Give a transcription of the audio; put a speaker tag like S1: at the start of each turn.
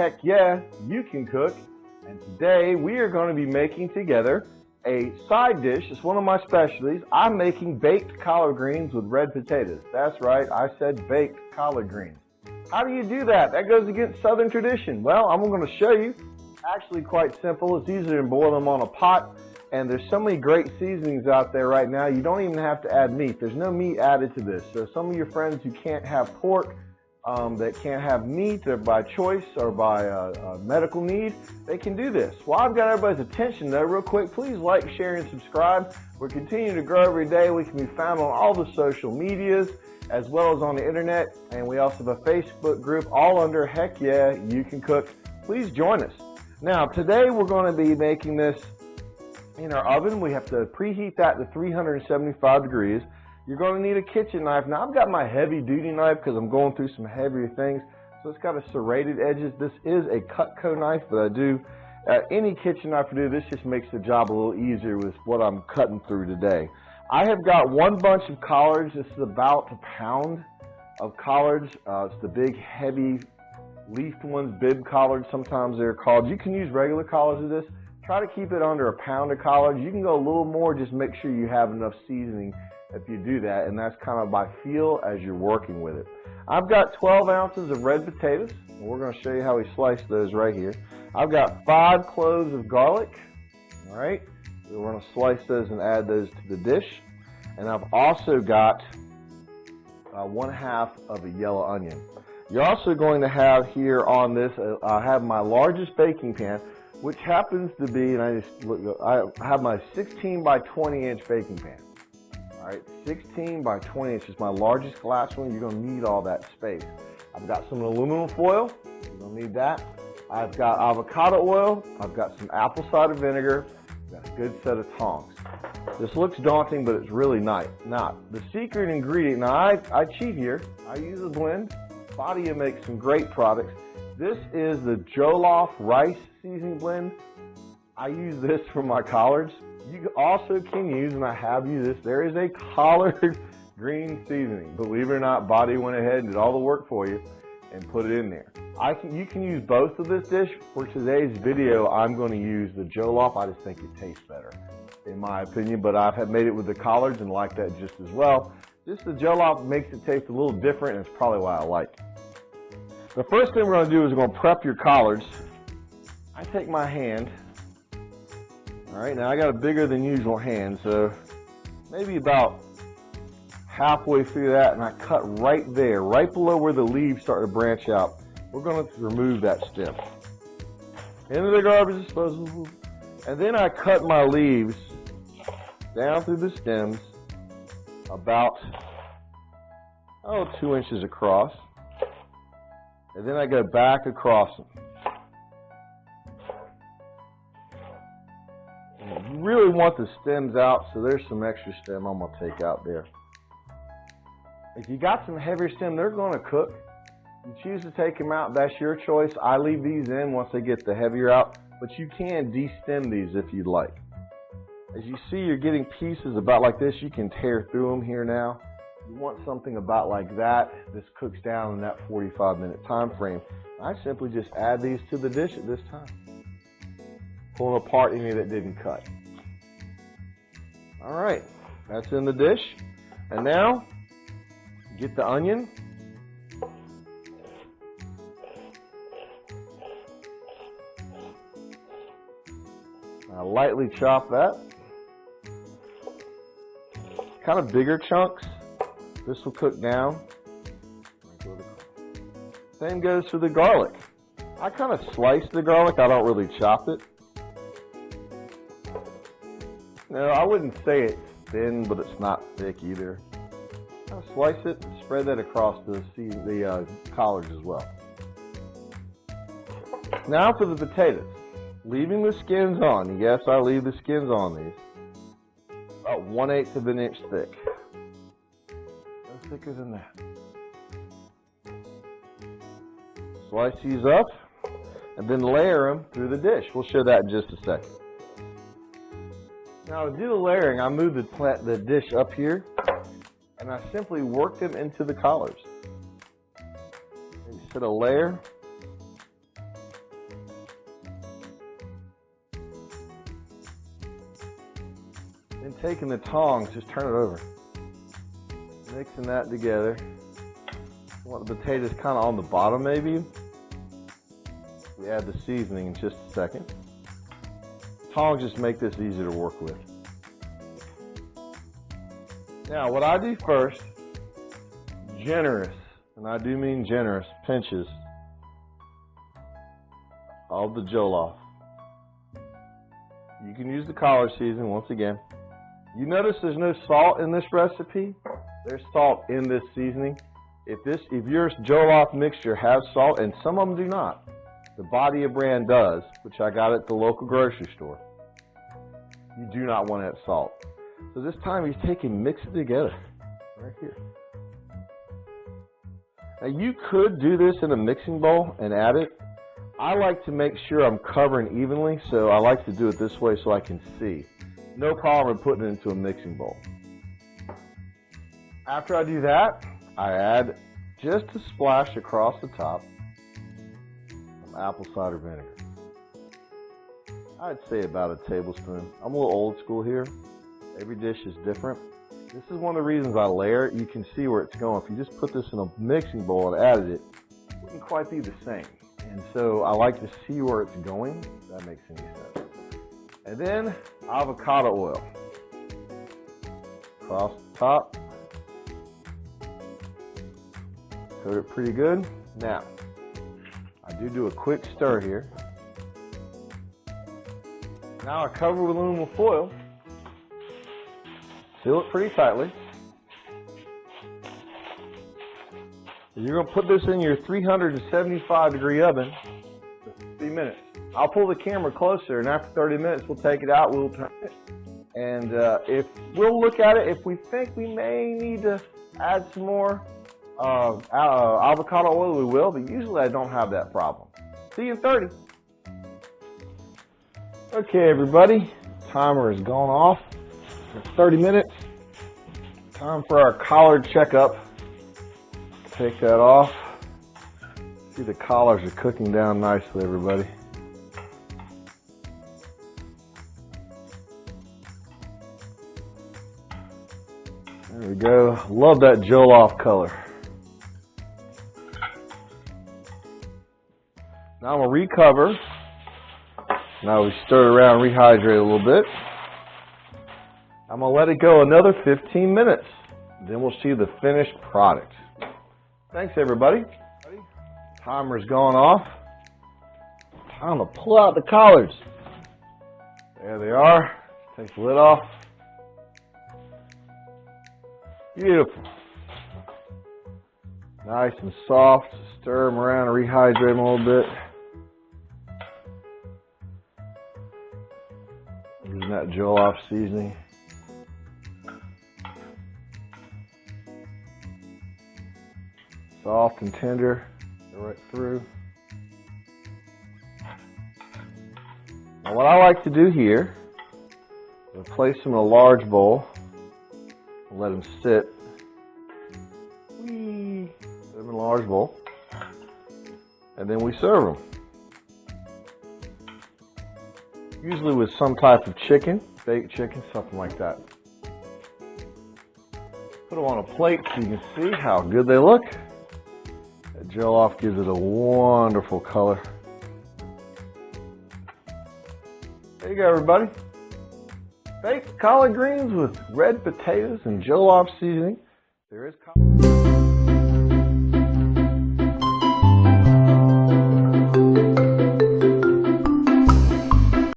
S1: Heck Yeah, You Can Cook. And today we are going to be making together a side dish. It's one of my specialties. I'm making baked collard greens with red potatoes. That's right, I said baked collard greens. How do you do that? That goes against Southern tradition. Well, I'm going to show you. Actually quite simple. It's easier than boil them on a pot. And there's so many great seasonings out there right now, you don't even have to add meat. There's no meat added to this. So some of your friends who can't have pork, that can't have meat or by choice or by medical need, they can do this. Well, I've got everybody's attention though, real quick, please like, share, and subscribe. We're continuing to grow every day. We can be found on all the social medias as well as on the internet. And we also have a Facebook group all under Heck Yeah, You Can Cook. Please join us. Now, today we're going to be making this in our oven. We have to preheat that to 375 degrees. You're going to need a kitchen knife. Now I've got my heavy duty knife because I'm going through some heavier things. So it's got a serrated edges. This is a Cutco knife, but I do any kitchen knife I do. This just makes the job a little easier with what I'm cutting through today. I have got one bunch of collards. This is about a pound of collards. It's the big heavy leafed ones, bib collards sometimes they're called. You can use regular collards with this. Try to keep it under a pound of collards. You can go a little more, just make sure you have enough seasoning if you do that, and that's kind of by feel as you're working with it. I've got 12 ounces of red potatoes, and we're going to show you how we slice those right here. I've got 5 cloves of garlic, all right? So we're going to slice those and add those to the dish. And I've also got 1/2 of a yellow onion. You're also going to have here on this, I have my largest baking pan, which happens to be, and I have my 16 by 20 inch baking pan. All right, 16 by 20 inches, my largest glass one. You're going to need all that space. I've got some aluminum foil. You're going to need that. I've got avocado oil. I've got some apple cider vinegar. I've got a good set of tongs. This looks daunting, but it's really not. Now, the secret ingredient, now I cheat here. I use a blend. Badia makes some great products. This is the Jollof rice seasoning blend. I use this for my collards. You also can use, and I have used this, there is a collard green seasoning. Believe it or not, Badia went ahead and did all the work for you and put it in there. You can use both of this dish. For today's video, I'm going to use the Jollof. I just think it tastes better, in my opinion, but I've made it with the collards and like that just as well. Just the Jollof makes it taste a little different, and it's probably why I like it. The first thing we're going to do is we're going to prep your collards. I take my hand. All right, now I got a bigger than usual hand, so maybe about halfway through that, and I cut right there, right below where the leaves start to branch out. We're going to remove that stem. Into the garbage disposal. And then I cut my leaves down through the stems about, 2 inches across. And then I go back across them. And you really want the stems out, so there's some extra stem I'm going to take out there. If you got some heavier stem, they're going to cook. You choose to take them out, that's your choice. I leave these in once they get the heavier out, but you can de-stem these if you'd like. As you see, you're getting pieces about like this. You can tear through them here now. You want something about like that. This cooks down in that 45-minute time frame. I simply just add these to the dish at this time. Pulling apart any that didn't cut. All right, that's in the dish. And now, get the onion. I lightly chop that. Kind of bigger chunks. This will cook down. Same goes for the garlic. I kind of slice the garlic. I don't really chop it. No, I wouldn't say it's thin, but it's not thick either. I'll slice it and spread that across the collards as well. Now for the potatoes. Leaving the skins on. Yes, I leave the skins on these. About 1/8 of an inch thick. No thicker than that. Slice these up and then layer them through the dish. We'll show that in just a second. Now to do the layering, I move the dish up here and I simply work them into the collards. Set a layer Then taking the tongs, just turn it over. Mixing that together. You want the potatoes kind of on the bottom maybe. We add the seasoning in just a second. Tongs just make this easy to work with. Now what I do first, generous, and I do mean generous, pinches of the Jollof. You can use the Collards seasoning once again. You notice there's no salt in this recipe. There's salt in this seasoning. If your Jollof mixture has salt, and some of them do not, the Badia brand does, which I got at the local grocery store, you do not want to have salt. So this time he's taking, mix it together, right here. Now you could do this in a mixing bowl and add it. I like to make sure I'm covering evenly, so I like to do it this way so I can see. No problem with putting it into a mixing bowl. After I do that, I add just a splash across the top of apple cider vinegar. I'd say about a tablespoon. I'm a little old school here. Every dish is different. This is one of the reasons I layer it. You can see where it's going. If you just put this in a mixing bowl and added it, it wouldn't quite be the same. And so I like to see where it's going, if that makes any sense. And then avocado oil. Across the top. Coat it pretty good. Now, I do a quick stir here. Now I cover with aluminum foil. Seal it pretty tightly. You're going to put this in your 375 degree oven for 3 minutes. I'll pull the camera closer, and after 30 minutes we'll take it out, we'll turn it. And if we'll look at it, if we think we may need to add some more avocado oil, we will, but usually I don't have that problem. See you in 30. Okay, everybody, timer has gone off for 30 minutes. Time for our collard checkup. Take that off. See, the collards are cooking down nicely, everybody. There we go. Love that Jollof color. Now I'm going to recover. Now we stir it around, rehydrate a little bit. I'm going to let it go another 15 minutes. Then we'll see the finished product. Thanks, everybody. Timer's gone off. Time to pull out the collards. There they are. Take the lid off. Beautiful. Nice and soft. Stir them around and rehydrate them a little bit. Using that Jollof seasoning. Soft and tender, go right through. Now what I like to do here is place them in a large bowl and let them sit. Put them in a large bowl, and then we serve them. Usually with some type of chicken, baked chicken, something like that. Put them on a plate so you can see how good they look. That Jollof gives it a wonderful color. There you go, everybody. Baked collard greens with red potatoes and Jollof seasoning. There is